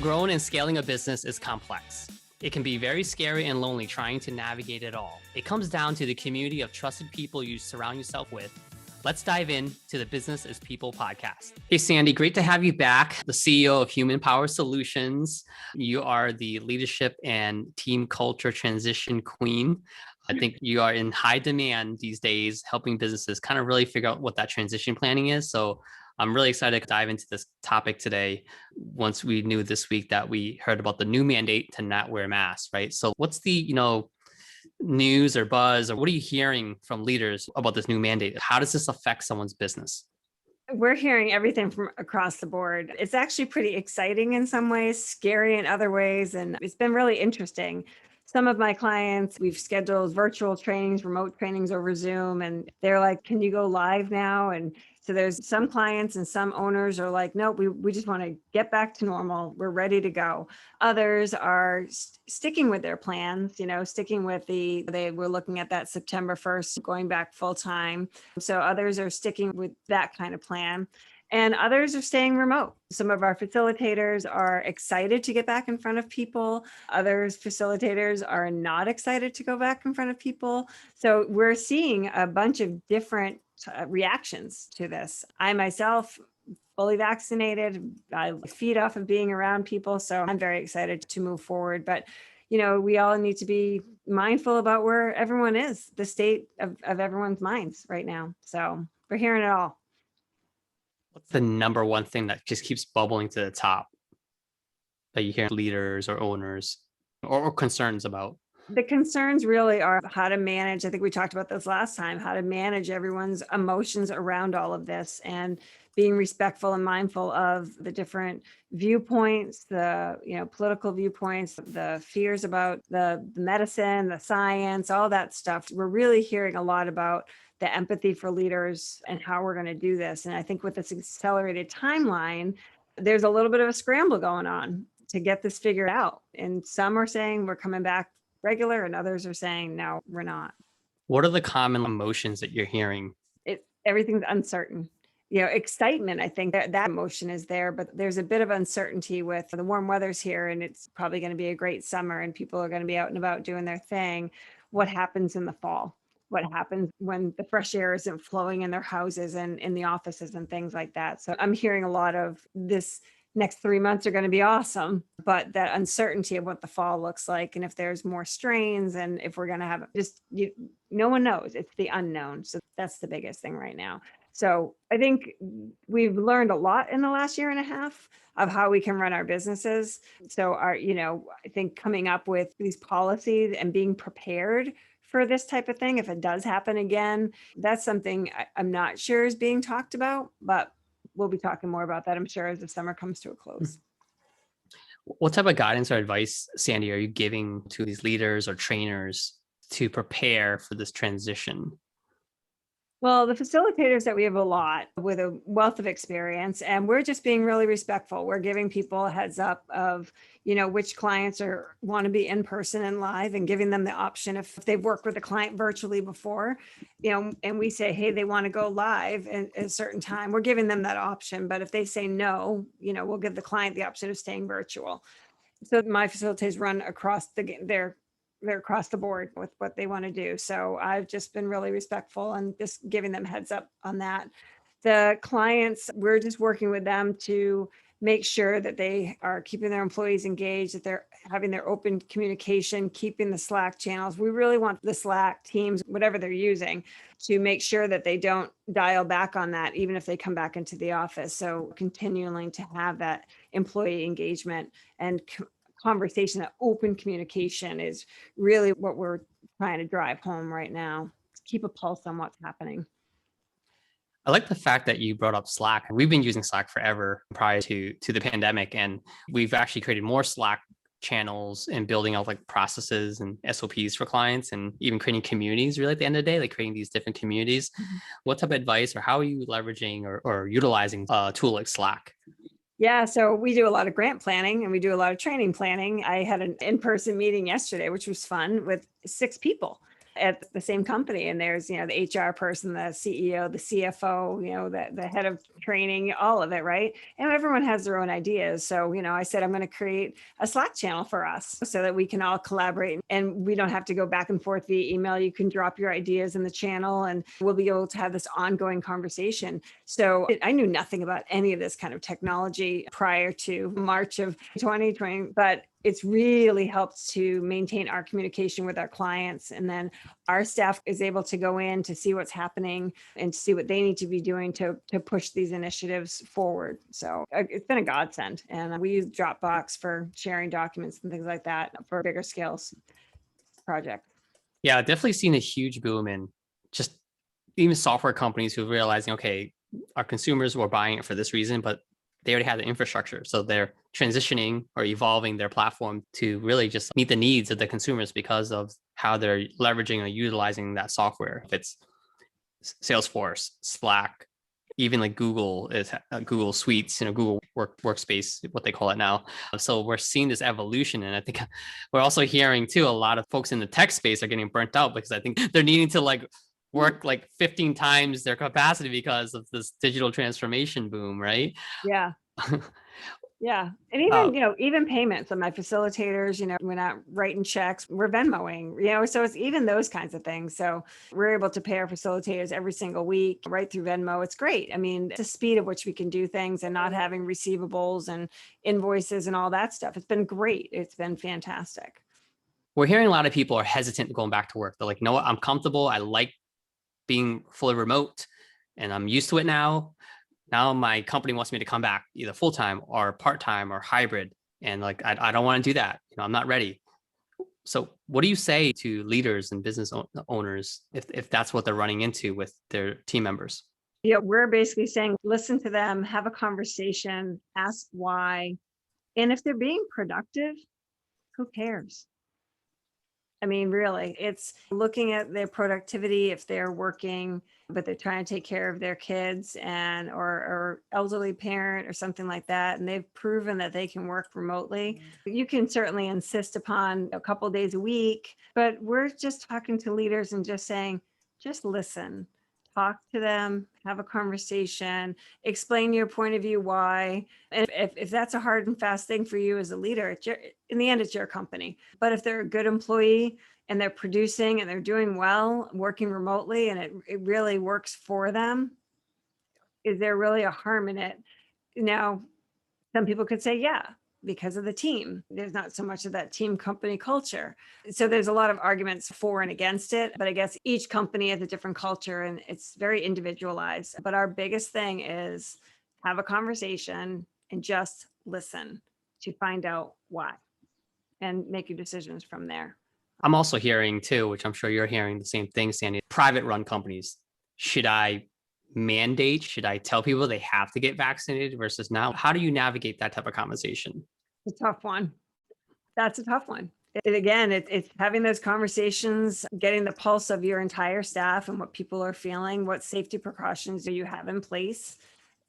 Growing and scaling a business is complex. It can be very scary and lonely trying to navigate it all. It comes down to the community of trusted people you surround yourself with. Let's dive in to the Business is People podcast. Hey, Sandy, great to have you back, the CEO of Human Power Solutions. You are the leadership and team culture transition queen. I think you are in high demand these days, helping businesses kind of really figure out what that transition planning is. So I'm really excited to dive into this topic today. Once we knew this week that we heard about the new mandate to not wear masks, right? So what's the, news or buzz, or what are you hearing from leaders about this new mandate? How does this affect someone's business? We're hearing everything from across the board. It's actually pretty exciting in some ways, scary in other ways, and it's been really interesting. Some of my clients, we've scheduled virtual trainings, remote trainings over Zoom, and they're like, can you go live now? And so there's some clients and some owners are like, no, we just want to get back to normal. We're ready to go. Others are sticking with their plans, sticking with they were looking at that September 1st, going back full time. So others are sticking with that kind of plan. And others are staying remote. Some of our facilitators are excited to get back in front of people. Others facilitators are not excited to go back in front of people. So we're seeing a bunch of different reactions to this. I myself, fully vaccinated, I feed off of being around people. So I'm very excited to move forward. But we all need to be mindful about where everyone is, the state of everyone's minds right now. So we're hearing it all. What's the number one thing that just keeps bubbling to the top that you hear leaders or owners or concerns about? The concerns really are how to manage. I think we talked about this last time, how to manage everyone's emotions around all of this and being respectful and mindful of the different viewpoints, the political viewpoints, the fears about the medicine, the science, all that stuff. We're really hearing a lot about the empathy for leaders and how we're going to do this. And I think with this accelerated timeline, there's a little bit of a scramble going on to get this figured out. And some are saying we're coming back regular, and others are saying, no, we're not. What are the common emotions that you're hearing? Everything's uncertain. Excitement, I think that emotion is there, but there's a bit of uncertainty with the warm weather's here and it's probably going to be a great summer and people are going to be out and about doing their thing. What happens in the fall? What happens when the fresh air isn't flowing in their houses and in the offices and things like that? So I'm hearing a lot of this. Next 3 months are going to be awesome, but that uncertainty of what the fall looks like and if there's more strains and if we're going to have no one knows. It's the unknown. So that's the biggest thing right now. So I think we've learned a lot in the last year and a half of how we can run our businesses. So I think coming up with these policies and being prepared for this type of thing, if it does happen again, that's something I'm not sure is being talked about, but we'll be talking more about that, I'm sure, as the summer comes to a close. What type of guidance or advice, Sandy, are you giving to these leaders or trainers to prepare for this transition? Well, the facilitators that we have a lot with a wealth of experience, and we're just being really respectful. We're giving people a heads up of, which clients want to be in person and live and giving them the option if they've worked with a client virtually before, and we say, hey, they want to go live at a certain time. We're giving them that option. But if they say no, we'll give the client the option of staying virtual. So my facilitators run across they're across the board with what they want to do. So I've just been really respectful and just giving them heads up on that. The clients, we're just working with them to make sure that they are keeping their employees engaged, that they're having their open communication, keeping the Slack channels. We really want the Slack teams, whatever they're using, to make sure that they don't dial back on that, even if they come back into the office. So continuing to have that employee engagement and conversation, that open communication is really what we're trying to drive home right now. Keep a pulse on what's happening. I like the fact that you brought up Slack. We've been using Slack forever prior to the pandemic, and we've actually created more Slack channels and building out like processes and SOPs for clients and even creating communities really at the end of the day, like creating these different communities. Mm-hmm. What type of advice or how are you leveraging or utilizing a tool like Slack? Yeah, so we do a lot of grant planning and we do a lot of training planning. I had an in-person meeting yesterday, which was fun, with 6 people. at the same company. And there's, the HR person, the CEO, the CFO, the head of training, all of it, right? And everyone has their own ideas. So, I said, I'm going to create a Slack channel for us so that we can all collaborate and we don't have to go back and forth via email. You can drop your ideas in the channel and we'll be able to have this ongoing conversation. So I knew nothing about any of this kind of technology prior to March of 2020, but it's really helped to maintain our communication with our clients. And then our staff is able to go in to see what's happening and see what they need to be doing to push these initiatives forward. So it's been a godsend. And we use Dropbox for sharing documents and things like that for bigger scales projects. Yeah, definitely seen a huge boom in just even software companies who are realizing, okay, our consumers were buying it for this reason, but they already had the infrastructure. So they're transitioning or evolving their platform to really just meet the needs of the consumers because of how they're leveraging or utilizing that software. If it's Salesforce, Slack, even like Google is Google Suites, Google Workspace, what they call it now. So we're seeing this evolution. And I think we're also hearing too, a lot of folks in the tech space are getting burnt out because I think they're needing to work 15 times their capacity because of this digital transformation boom, right? Yeah. Yeah. And Uh, even payments on my facilitators, we're not writing checks, we're Venmoing, so it's even those kinds of things. So we're able to pay our facilitators every single week right through Venmo. It's great. I mean, the speed at which we can do things and not having receivables and invoices and all that stuff. It's been great. It's been fantastic. we're hearing a lot of people are hesitant going back to work. They're like, what, I'm comfortable. I like being fully remote and I'm used to it now. Now my company wants me to come back either full-time or part-time or hybrid. And I don't want to do that. I'm not ready. So what do you say to leaders and business owners if that's what they're running into with their team members? Yeah, we're basically saying, listen to them, have a conversation, ask why. And if they're being productive, who cares? I mean, really, it's looking at their productivity if they're working, but they're trying to take care of their kids or elderly parent or something like that. And they've proven that they can work remotely. You can certainly insist upon a couple of days a week, but we're just talking to leaders and just saying, just listen, talk to them, have a conversation, explain your point of view, why. And if that's a hard and fast thing for you as a leader, in the end, it's your company. But if they're a good employee and they're producing and they're doing well, working remotely, and it really works for them, is there really a harm in it? Now, some people could say, yeah, because of the team. There's not so much of that team company culture. So there's a lot of arguments for and against it. But I guess each company has a different culture and it's very individualized. But our biggest thing is have a conversation and just listen to find out why and make your decisions from there. I'm also hearing too, which I'm sure you're hearing the same thing, Sandy, private run companies. Should I mandate? Should I tell people they have to get vaccinated versus now? How do you navigate that type of conversation? It's a tough one. That's a tough one. Again, it's having those conversations, getting the pulse of your entire staff and what people are feeling, what safety precautions do you have in place?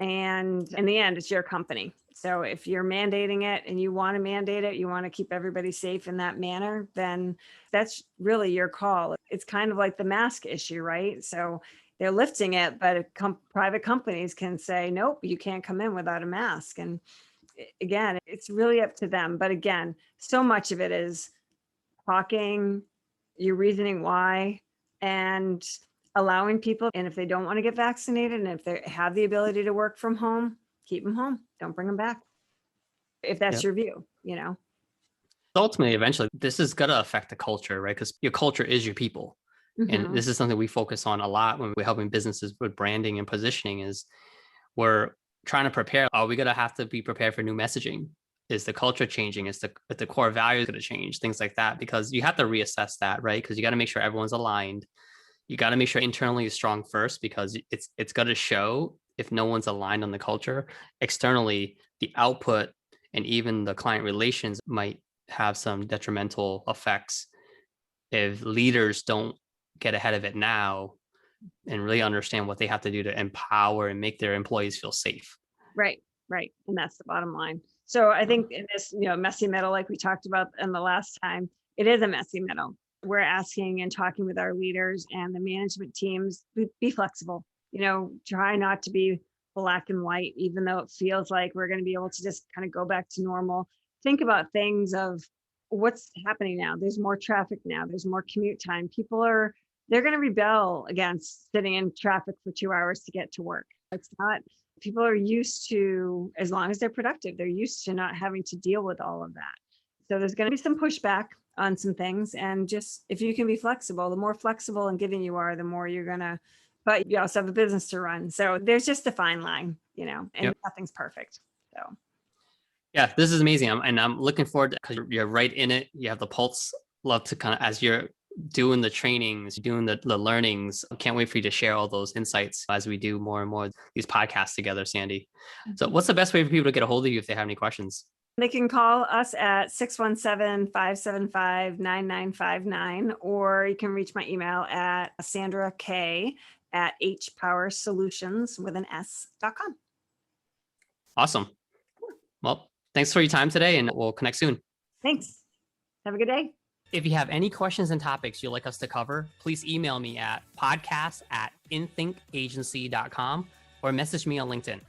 And in the end, it's your company. So if you're mandating it and you want to mandate it, you want to keep everybody safe in that manner, then that's really your call. It's kind of like the mask issue, right? So they're lifting it, but private companies can say, nope, you can't come in without a mask. And again, it's really up to them. But again, so much of it is talking, your reasoning why, and allowing people. And if they don't want to get vaccinated and if they have the ability to work from home, keep them home. Don't bring them back. If that's your view. Ultimately, eventually, this is going to affect the culture, right? Because your culture is your people. And this is something we focus on a lot when we're helping businesses with branding and positioning is we're trying to prepare. Are we going to have to be prepared for new messaging? Is the culture changing? Is the core values going to change? Things like that, because you have to reassess that, right? Because you got to make sure everyone's aligned. You got to make sure internally is strong first, because it's going to show if no one's aligned on the culture. Externally, the output and even the client relations might have some detrimental effects if leaders don't get ahead of it now and really understand what they have to do to empower and make their employees feel safe. Right. And that's the bottom line. So I think in this, messy middle, like we talked about in the last time, it is a messy middle. we're asking and talking with our leaders and the management teams, be flexible, try not to be black and white, even though it feels like we're going to be able to just kind of go back to normal. Think about things of what's happening now. There's more traffic now. There's more commute time. They're going to rebel against sitting in traffic for 2 hours to get to work. It's not, people are used to, as long as they're productive, they're used to not having to deal with all of that. So there's going to be some pushback on some things. And just, if you can be flexible, the more flexible and giving you are, the more you're going to, but you also have a business to run. So there's just a fine line, and Yep. nothing's perfect. So. Yeah, this is amazing. I'm looking forward to, because you're right in it. You have the pulse. Love to kind of, as you're doing the trainings, doing the learnings. Can't wait for you to share all those insights as we do more and more these podcasts together, Sandy. So what's the best way for people to get a hold of you if they have any questions? They can call us at 617-575-9959, or you can reach my email at sandraK@hpowersolutions.com. Awesome. Well, thanks for your time today, and we'll connect soon. Thanks. Have a good day. If you have any questions and topics you'd like us to cover, please email me at podcast@inthinkagency.com or message me on LinkedIn.